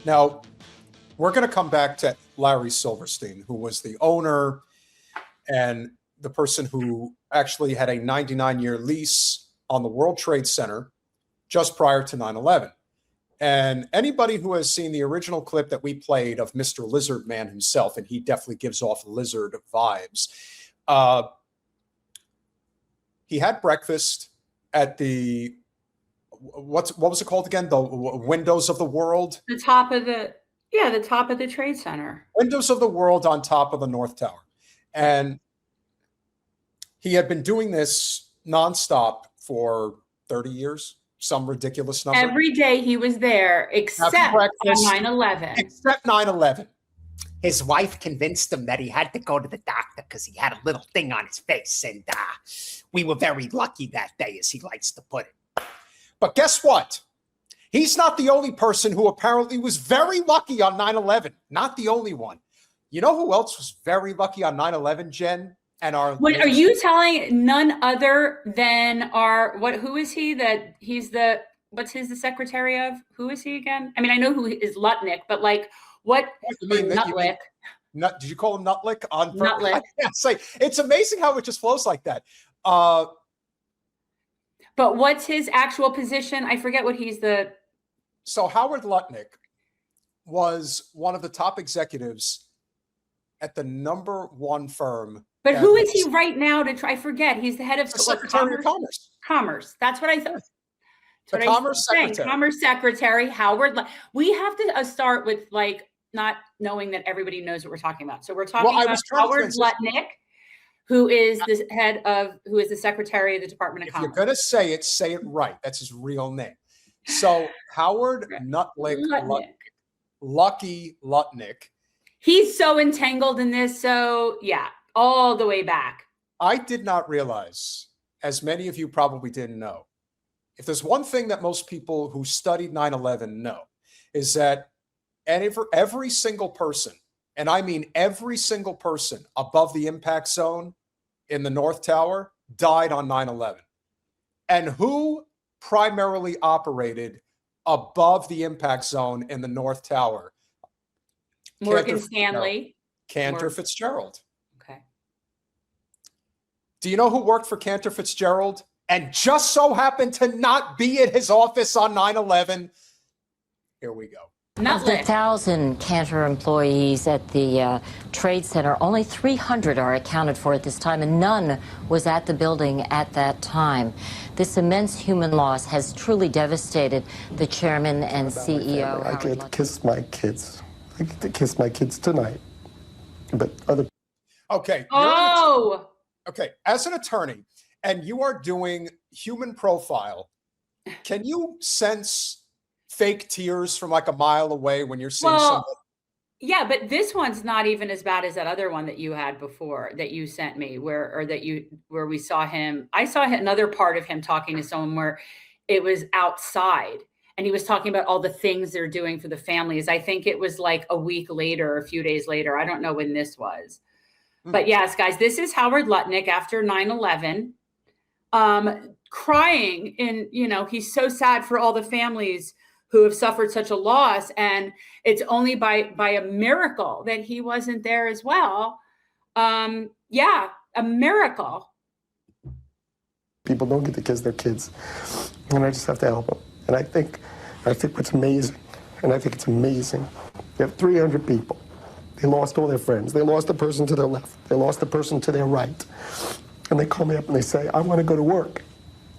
Now, we're going to come back to Larry Silverstein, who was the owner and the person who actually had a 99-year lease on the World Trade Center just prior to 9/11. And anybody who has seen the original clip that we played of Mr. Lizard Man himself, and he definitely gives off lizard vibes, he had breakfast at the, what was it called again? The Windows of the World? The top of the Trade Center. Windows of the World on top of the North Tower. And he had been doing this nonstop for 30 years. Some ridiculous number. Every day he was there, except on 9/11. Except 9/11. His wife convinced him that he had to go to the doctor because he had a little thing on his face. And we were very lucky that day, as he likes to put it. But guess what? He's not the only person who apparently was very lucky on 9/11. Not the only one. You know who else was very lucky on 9/11, Jen? And what are you telling? None other than who is he? That he's the secretary of? Who is he again? I mean, I know who is Lutnick, but like what? Nutlick. Did you call him Nutlick? Nutlick. Say it's amazing how it just flows like that. But what's his actual position? I forget what he's the. So Howard Lutnick was one of the top executives at the #1 firm. But who is he right now? I forget. He's the head of Secretary of Commerce. Commerce. That's what I thought. The Commerce Secretary. Commerce Secretary Howard. We have to start with not knowing that everybody knows what we're talking about. So we're talking about Howard Lutnick, who is the Secretary of the Department of Commerce. If you're going to say it right. That's his real name. So Howard Lutnick. Lucky Lutnick. He's so entangled in this. So yeah. All the way back. I did not realize, as many of you probably didn't know, if there's one thing that most people who studied 9/11 know, is that every single person, and I mean every single person above the impact zone in the North Tower died on 9/11. And who primarily operated above the impact zone in the North Tower? Morgan Stanley. Cantor Fitzgerald. Do you know who worked for Cantor Fitzgerald and just so happened to not be at his office on 9/11? Here we go. Of the 1,000 Cantor employees at the Trade Center, only 300 are accounted for at this time, and none was at the building at that time. This immense human loss has truly devastated the chairman and CEO. I get to kiss my kids. I get to kiss my kids tonight. But other. Okay. Okay, as an attorney, and you are doing human profile, can you sense fake tears from like a mile away when you're seeing somebody? Yeah, but this one's not even as bad as that other one that you had before that you sent me, where we saw him. I saw another part of him talking to someone where it was outside, and he was talking about all the things they're doing for the families. I think it was like a week later, a few days later. I don't know when this was. But yes, guys, this is Howard Lutnick after 9/11, crying. And, he's so sad for all the families who have suffered such a loss. And it's only by a miracle that he wasn't there as well. A miracle. People don't get to kiss their kids. And I just have to help them. And I think what's amazing, and I think it's amazing, you have 300 people. They lost all their friends. They lost the person to their left. They lost the person to their right. And they call me up and they say, I want to go to work.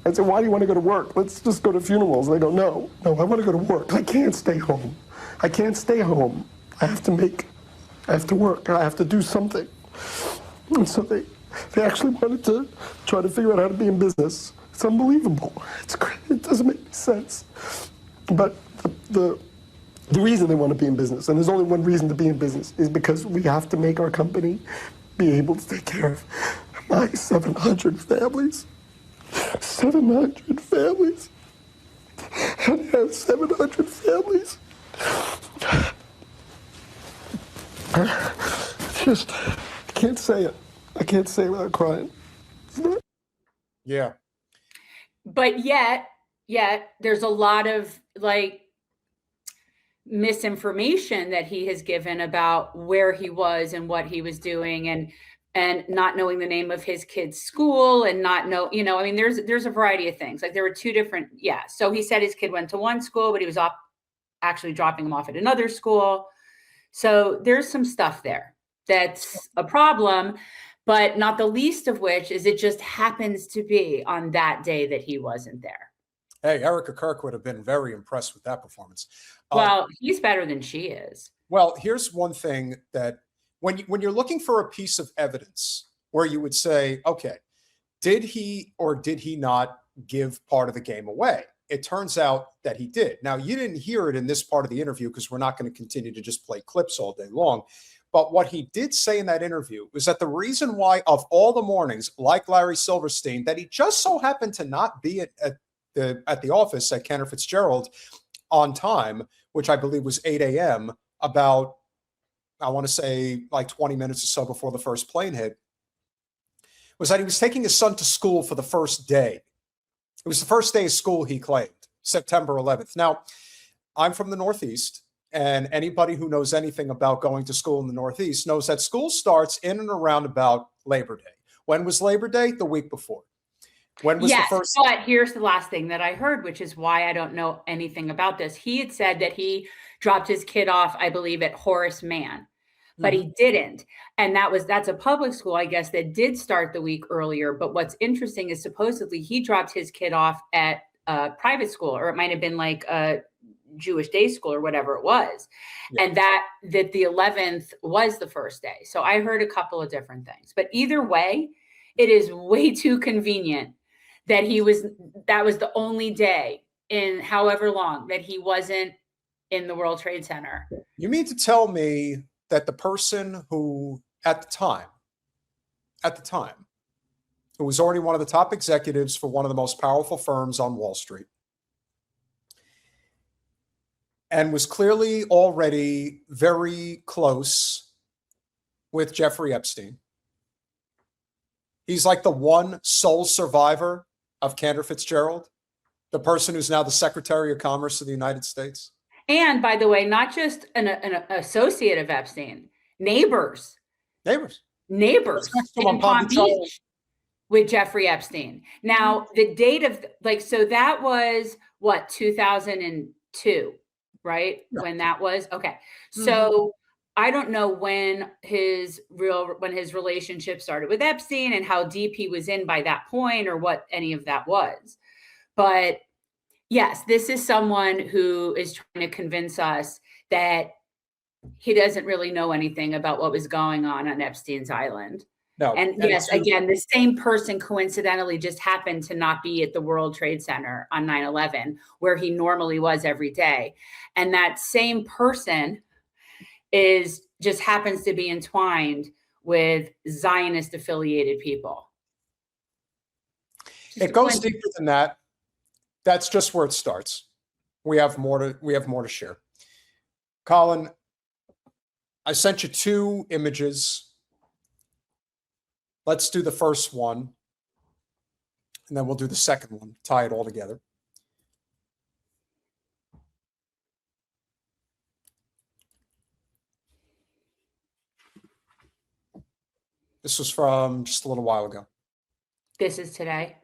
I said, why do you want to go to work? Let's just go to funerals. They go, no, I want to go to work. I can't stay home. I can't stay home. I have to work. I have to do something. And so they actually wanted to try to figure out how to be in business. It's unbelievable. It's great. It doesn't make any sense. But the reason they want to be in business, and there's only one reason to be in business, is because we have to make our company be able to take care of my 700 families. 700 families. I have 700 families. I can't say it. I can't say it without crying. Yeah. But yet there's a lot of misinformation that he has given about where he was and what he was doing, and not knowing the name of his kid's school, and not know, I mean, there's a variety of things. Like there were two different, so he said his kid went to one school, but he was actually dropping him off at another school. So there's some stuff there that's a problem, but not the least of which is it just happens to be on that day that he wasn't there. Hey, Erica Kirk would have been very impressed with that performance. Well, he's better than she is. Well, here's one thing that when you're looking for a piece of evidence where you would say, okay, did he or did he not give part of the game away? It turns out that he did. Now, you didn't hear it in this part of the interview because we're not going to continue to just play clips all day long. But what he did say in that interview was that the reason why, of all the mornings, like Larry Silverstein, that he just so happened to not be at the office at Cantor Fitzgerald on time, which I believe was 8 a.m., about, I want to say, like 20 minutes or so before the first plane hit, was that he was taking his son to school for the first day. It was the first day of school, he claimed, September 11th. Now, I'm from the Northeast, and anybody who knows anything about going to school in the Northeast knows that school starts in and around about Labor Day. When was Labor Day? The week before. When was the first? But here's the last thing that I heard, which is why I don't know anything about this. He had said that he dropped his kid off, I believe, at Horace Mann, but he didn't. And that's a public school, I guess, that did start the week earlier. But what's interesting is supposedly he dropped his kid off at a private school, or it might have been like a Jewish day school or whatever it was. Yeah. And that the 11th was the first day. So I heard a couple of different things, but either way, it is way too convenient that that was the only day in however long that he wasn't in the World Trade Center. You mean to tell me that the person who at the time, who was already one of the top executives for one of the most powerful firms on Wall Street, and was clearly already very close with Jeffrey Epstein, he's like the one sole survivor of Cantor Fitzgerald, the person who's now the Secretary of Commerce of the United States? And by the way, not just an associate of Epstein, neighbors in Palm Beach with Jeffrey Epstein. Now, the date of so that was what, 2002, right? Yeah. When that was, okay. So I don't know when his relationship started with Epstein and how deep he was in by that point, or what any of that was. But yes, this is someone who is trying to convince us that he doesn't really know anything about what was going on Epstein's Island. No. And yes, again, the same person coincidentally just happened to not be at the World Trade Center on 9/11, where he normally was every day. And that same person just happens to be entwined with Zionist affiliated people. It goes deeper than that. That's just where it starts. We have more to share. Colin, I sent you 2 images. Let's do the first one, and then we'll do the second one, tie it all together. This was from just a little while ago. This is today.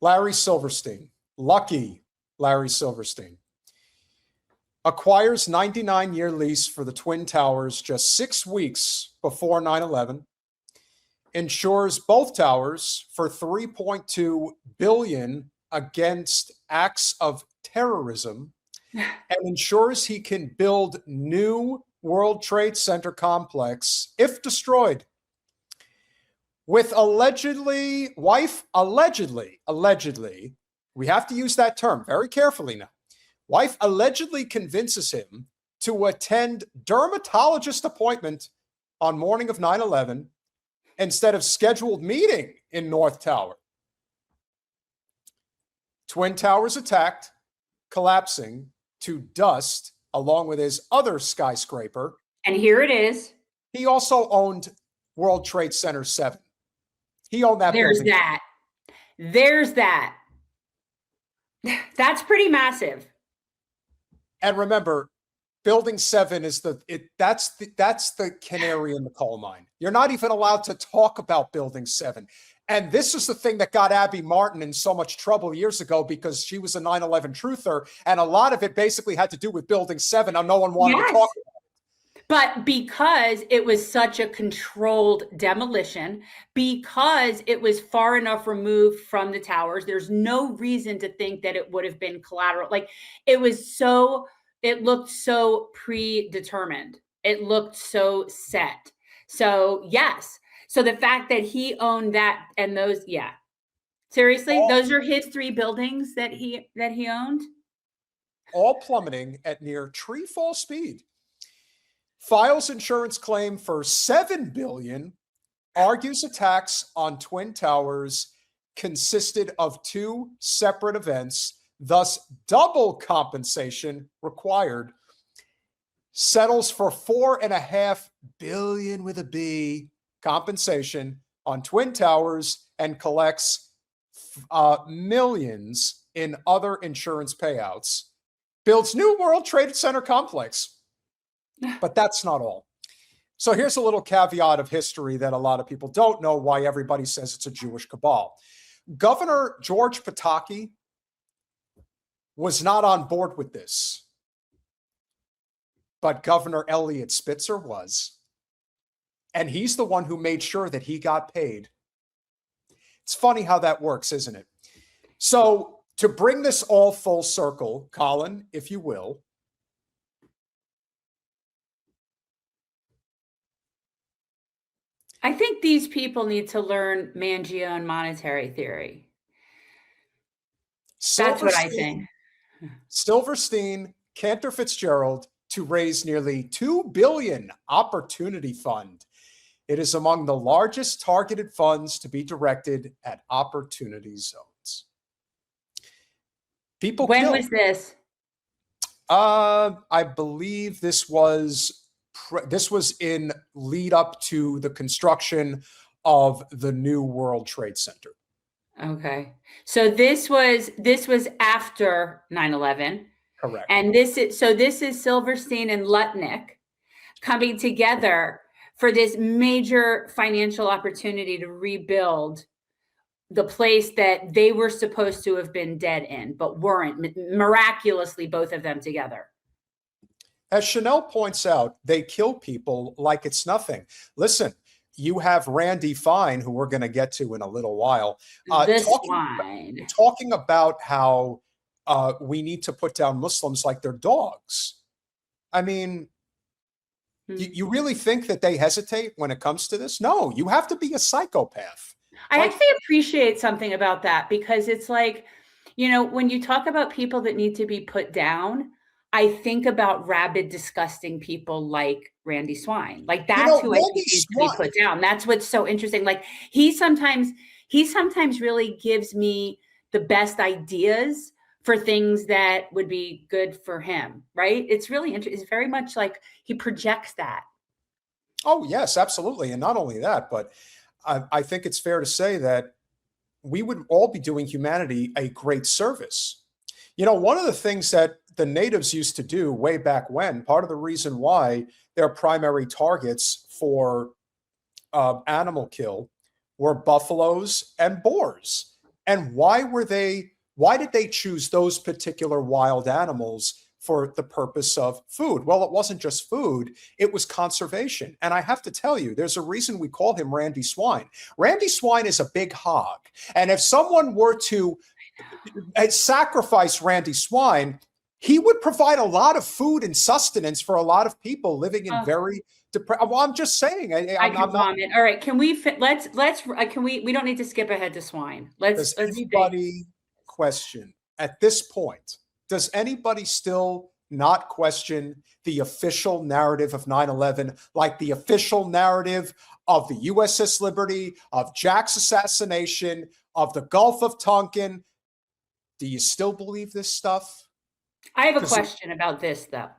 Larry Silverstein, lucky Larry Silverstein, acquires 99-year lease for the Twin Towers just 6 weeks before 9/11, insures both towers for $3.2 billion against acts of terrorism, and ensures he can build new World Trade Center complex if destroyed. With allegedly, we have to use that term very carefully now. Wife allegedly convinces him to attend dermatologist appointment on morning of 9/11 instead of scheduled meeting in North Tower. Twin Towers attacked, collapsing to dust along with his other skyscraper. And here it is. He also owned World Trade Center 7. He owned that building. There's that. That's pretty massive. And remember, Building 7 is that's the canary in the coal mine. You're not even allowed to talk about Building 7. And this is the thing that got Abby Martin in so much trouble years ago, because she was a 9/11 truther, and a lot of it basically had to do with Building 7, and no one wanted to talk about it. But because it was such a controlled demolition, because it was far enough removed from the towers, there's no reason to think that it would have been collateral. Like, it looked so predetermined. It looked so set. So yes. So the fact that he owned that and those, yeah. Seriously, those are his 3 buildings that he owned? All plummeting at near tree fall speed. Files insurance claim for $7 billion, argues attacks on Twin Towers consisted of 2 separate events, thus double compensation required. Settles for $4.5 billion with a B compensation on Twin Towers and collects millions in other insurance payouts. Builds new World Trade Center complex. But that's not all. So here's a little caveat of history that a lot of people don't know, why everybody says it's a Jewish cabal. Governor George Pataki was not on board with this, but Governor Elliot Spitzer was. And he's the one who made sure that he got paid. It's funny how that works, isn't it? So to bring this all full circle, Colin, if you will, I think these people need to learn Mangione monetary theory. That's what I think. Silverstein, Cantor Fitzgerald, to raise nearly $2 billion opportunity fund. It is among the largest targeted funds to be directed at opportunity zones. People When killed. was this? I believe this was in lead up to the construction of the new World Trade Center. Okay. So this was after 9/11. Correct. And this is Silverstein and Lutnick coming together for this major financial opportunity to rebuild the place that they were supposed to have been dead in, but weren't, miraculously, both of them together. As Chanel points out, they kill people like it's nothing. Listen, you have Randy Fine, who we're going to get to in a little while, talking about how we need to put down Muslims like they're dogs. I mean, you really think that they hesitate when it comes to this? No, you have to be a psychopath. I actually appreciate something about that, because it's like, you know, when you talk about people that need to be put down, I think about rabid, disgusting people like Randy Swine. Like, that's who I think needs to be put down. That's what's so interesting. Like, he sometimes really gives me the best ideas for things that would be good for him, right? It's really interesting. It's very much like he projects that. Oh, yes, absolutely. And not only that, but I think it's fair to say that we would all be doing humanity a great service. You know, one of the things that the natives used to do way back when, part of the reason why their primary targets for animal kill were buffaloes and boars. And why did they choose those particular wild animals for the purpose of food? Well, it wasn't just food, it was conservation. And I have to tell you, there's a reason we call him Randy Swine. Randy Swine is a big hog. And if someone were to sacrifice Randy Swine, he would provide a lot of food and sustenance for a lot of people living in very depressed. Well, I'm just saying. I can vomit. All right, can we we don't need to skip ahead to Swine. Does anybody question at this point? Does anybody still not question the official narrative of 9/11, like the official narrative of the USS Liberty, of Jack's assassination, of the Gulf of Tonkin? Do you still believe this stuff? I have a question about this, though.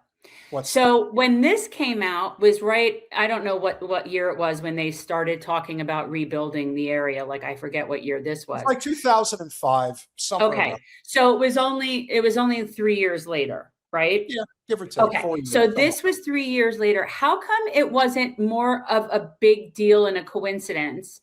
So when this came out, was right, I don't know what year it was when they started talking about rebuilding the area. Like, I forget what year this was. Like 2005. Okay. So it was only 3 years later, right? Yeah, give or take. Okay, 4 years. so this was 3 years later. How come it wasn't more of a big deal and a coincidence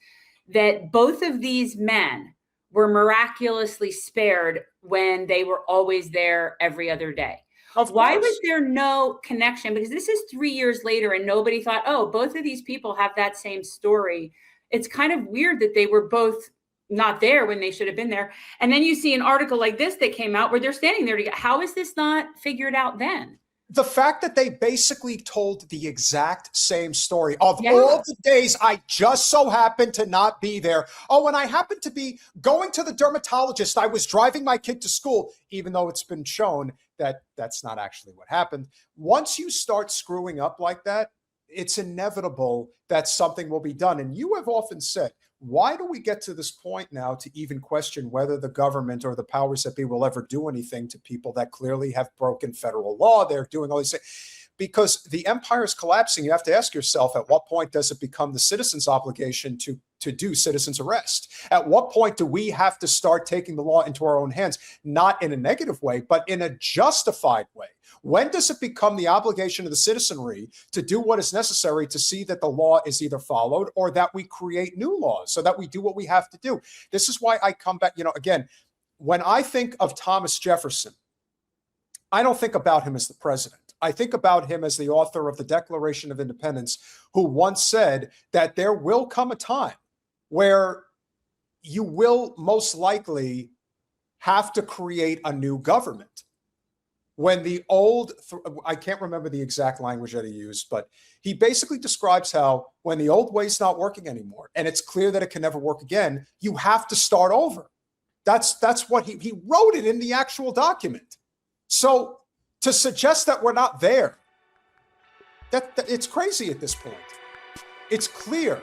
that both of these men were miraculously spared when they were always there every other day? Why was there no connection? Because this is 3 years later and nobody thought, oh, both of these people have that same story. It's kind of weird that they were both not there when they should have been there. And then you see an article like this that came out where they're standing there together. How is this not figured out then? The fact that they basically told the exact same story of all the days I just so happened to not be there. Oh, and I happened to be going to the dermatologist. I was driving my kid to school, even though it's been shown that that's not actually what happened. Once you start screwing up like that, it's inevitable that something will be done. And you have often said, why do we get to this point now to even question whether the government or the powers that be will ever do anything to people that clearly have broken federal law? They're doing all these things. Because the empire is collapsing. You have to ask yourself, at what point does it become the citizens' obligation to do citizens' arrest? At what point do we have to start taking the law into our own hands, not in a negative way, but in a justified way? When does it become the obligation of the citizenry to do what is necessary to see that the law is either followed or that we create new laws so that we do what we have to do? This is why I come back, again, when I think of Thomas Jefferson, I don't think about him as the president. I think about him as the author of the Declaration of Independence, who once said that there will come a time where you will most likely have to create a new government. When the old, I can't remember the exact language that he used, but he basically describes how when the old way's not working anymore, and it's clear that it can never work again, you have to start over. That's what he wrote it in the actual document. So to suggest that we're not there, that it's crazy at this point. It's clear